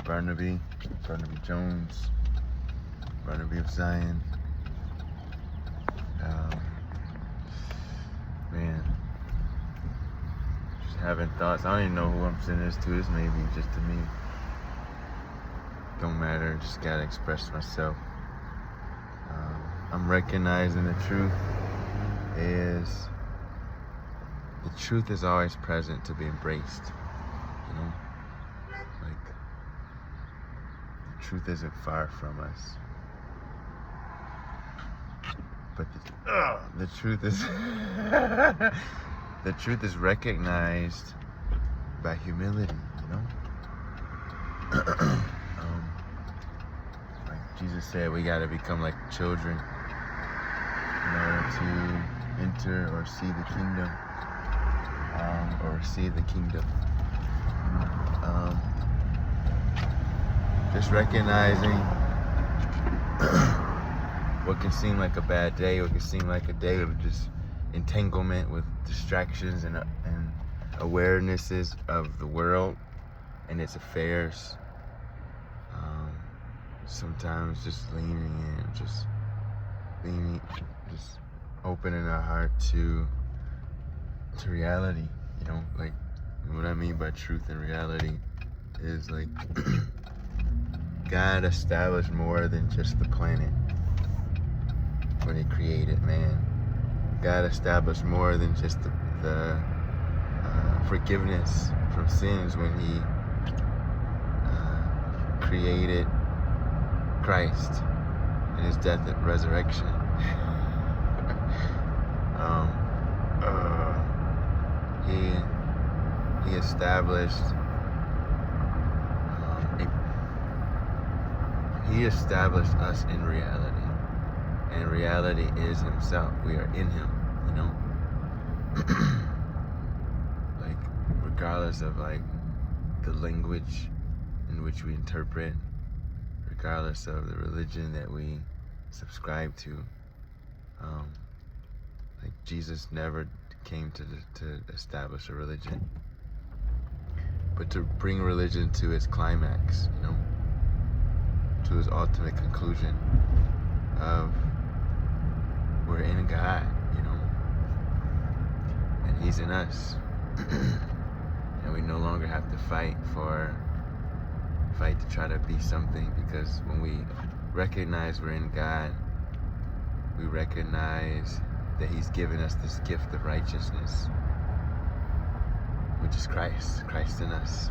Barnaby Jones, Barnaby of Zion. Man, just having thoughts. I don't even know who I'm sending this to. This may be just to me. Don't matter, just gotta express myself. I'm recognizing the truth is always present to be embraced. You know? Like, the truth isn't far from us. But the truth is the truth is recognized by humility, you know? Like Jesus said, we gotta become like children in order to enter or see the kingdom, or receive the kingdom. Just recognizing what can seem like a bad day, what can seem like a day of just entanglement with distractions and awarenesses of the world and its affairs. Sometimes just leaning in, just opening our heart to reality. You know, like what I mean by truth and reality is like God established more than just the planet when He created man. God established more than just the forgiveness from sins when He created Christ and His death and resurrection. He established He established us in reality, and reality is Himself. We are in Him, you know. Like, regardless of like the language in which we interpret, regardless of the religion that we subscribe to, like Jesus never came to establish a religion, but to bring religion to its climax, you know, to its ultimate conclusion of we're in God, you know, and He's in us, and we no longer have to fight to try to be something, because when we recognize we're in God, we recognize that He's given us this gift of righteousness, which is Christ in us.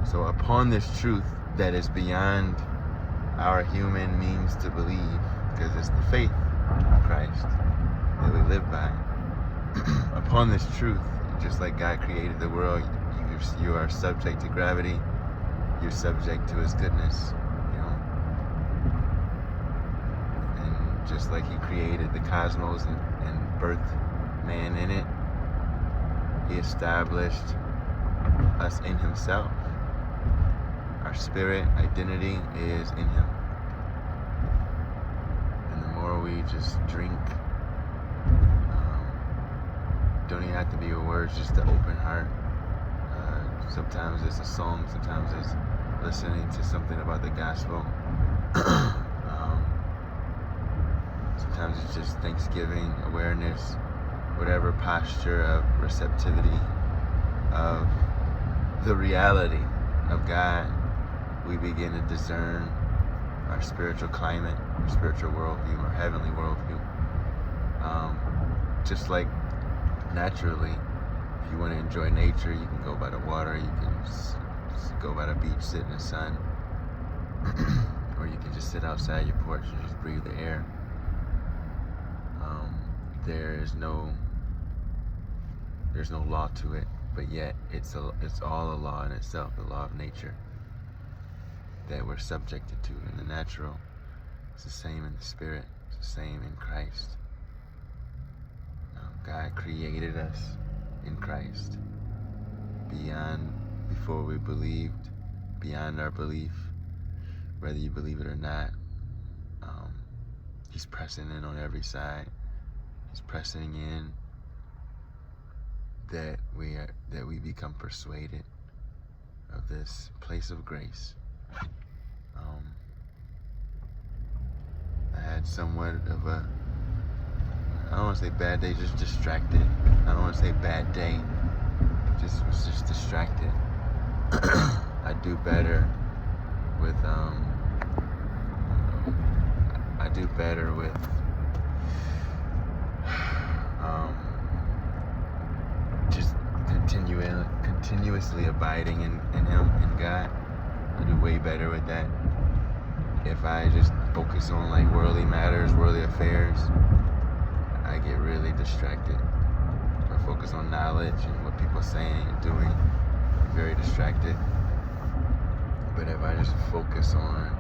So upon this truth that is beyond our human means to believe, because it's the faith of Christ that we live by, upon this truth, just like God created the world, you are subject to gravity, you're subject to His goodness, you know. And just like He created the cosmos and birthed man in it, He established us in Himself. Our spirit identity is in Him. And the more we just drink, don't even have to be a word, just an open heart. Sometimes it's a song, sometimes it's listening to something about the gospel. Sometimes it's just thanksgiving, awareness, whatever posture of receptivity of the reality of God, we begin to discern our spiritual climate, our spiritual worldview, our heavenly worldview. Just like naturally, if you want to enjoy nature, you can go by the water, you can just go by the beach, sit in the sun, or you can just sit outside your porch and just breathe the air. There's no law to it, but yet it's all a law in itself, the law of nature that we're subjected to in the natural. It's the same in the spirit, it's the same in Christ. God created us in Christ before we believed, beyond our belief, whether you believe it or not. He's pressing in on every side. He's pressing in that we become persuaded of this place of grace. I had somewhat of a, I don't want to say bad day, just distracted. I don't want to say bad day, was just distracted. I do better with just continuously abiding in Him, in God. I do way better with that. If I just focus on like worldly matters, worldly affairs, I get really distracted. If I focus on knowledge and what people are saying and doing, I'm very distracted. But if I just focus on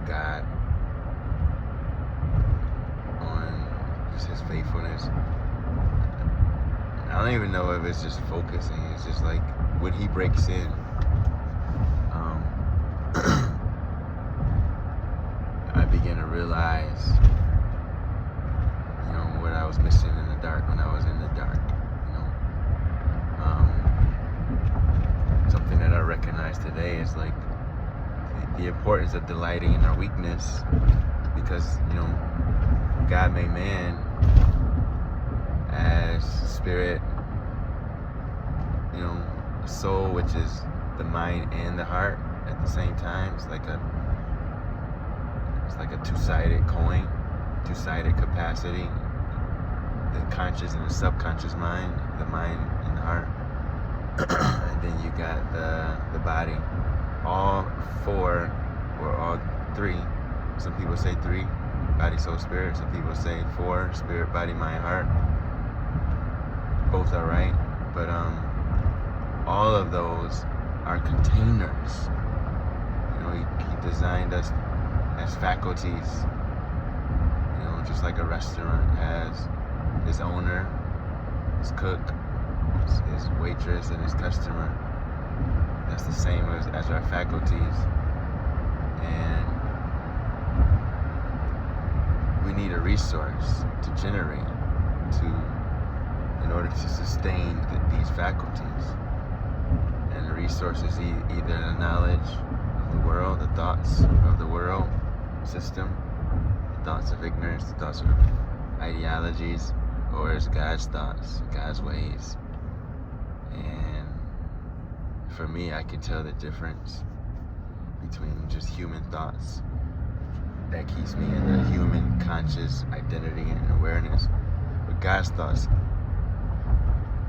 God, on just His faithfulness, I don't even know if it's just focusing. It's just like when He breaks in, I begin to realize, what I was missing in the dark when I was in the dark. Something that I recognize today is like the importance of delighting in our weakness, because God made man as spirit, a soul, which is the mind and the heart at the same time. It's like a two-sided coin, two-sided capacity. The conscious and the subconscious mind, the mind and the heart. And then you got the body. All four, or all three. Some people say three, body, soul, spirit. Some people say four, spirit, body, mind, heart. Both are right, but all of those are containers. He designed us as faculties. Just like a restaurant has his owner, his cook, his waitress, and his customer. That's the same as our faculties. And we need a resource to generate in order to sustain these faculties. And the resource is either the knowledge of the world, the thoughts of the world system, the thoughts of ignorance, the thoughts of ideologies, or it's God's thoughts, God's ways. And for me, I can tell the difference between just human thoughts that keeps me in the human conscious identity and awareness, but God's thoughts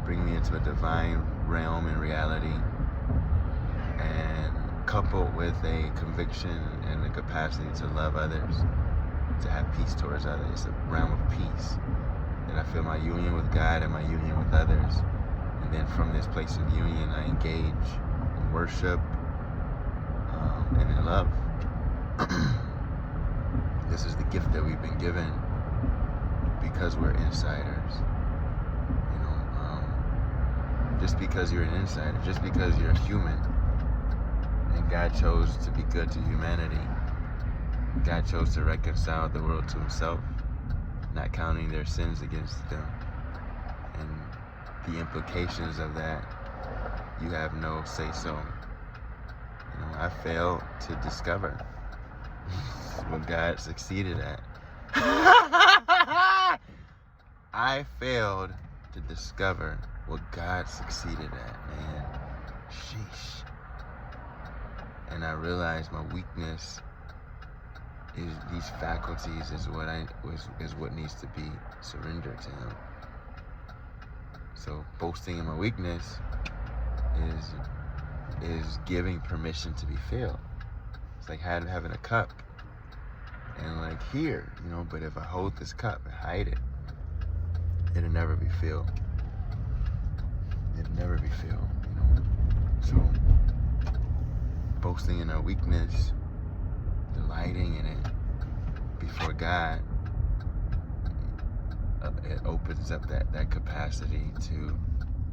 bring me into a divine realm and reality, and coupled with a conviction and the capacity to love others, to have peace towards others. It's a realm of peace that I feel my union with God and my union with others. And then from this place of union, I engage in worship and in love. This is the gift that we've been given because we're insiders. Just because you're an insider, just because you're a human, and God chose to be good to humanity, God chose to reconcile the world to Himself, not counting their sins against them. And the implications of that, you have no say-so. I failed to discover what God succeeded at. I failed to discover what God succeeded at, man. Sheesh. And I realized my weakness is these faculties is what needs to be surrendered to Him. So boasting in my weakness is giving permission to be filled. It's like having a cup and like here, but if I hold this cup and hide it, it'll never be filled. It'll never be filled, So boasting in our weakness, delighting in it before God, it opens up that capacity to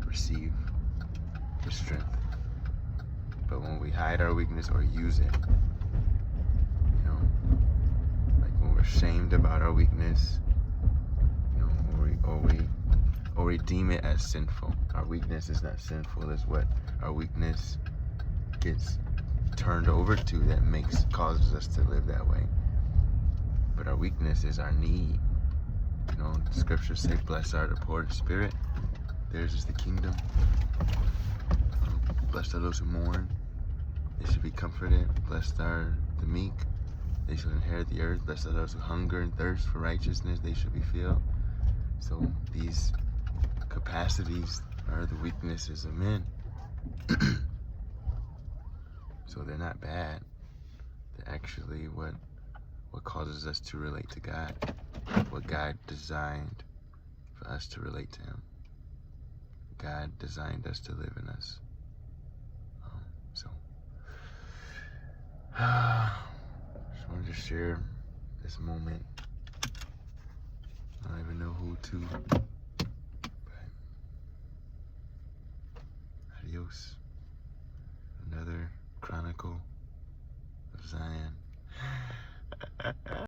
receive the strength. But when we hide our weakness or use it, like when we're ashamed about our weakness, or we deem it as sinful. Our weakness is not sinful. It's what our weakness gets turned over to that causes us to live that way. But our weakness is our need. You know, the scriptures say, blessed are the poor in spirit, theirs is the kingdom. Blessed are those who mourn, they should be comforted. Blessed are the meek, they shall inherit the earth. Blessed are those who hunger and thirst for righteousness, they shall be filled. So these capacities are the weaknesses of men. So they're not bad. They're actually what causes us to relate to God, what God designed for us to relate to Him. God designed us to live in us. Just wanted to share this moment. I don't even know who to, but adios. Another Chronicle of Zion.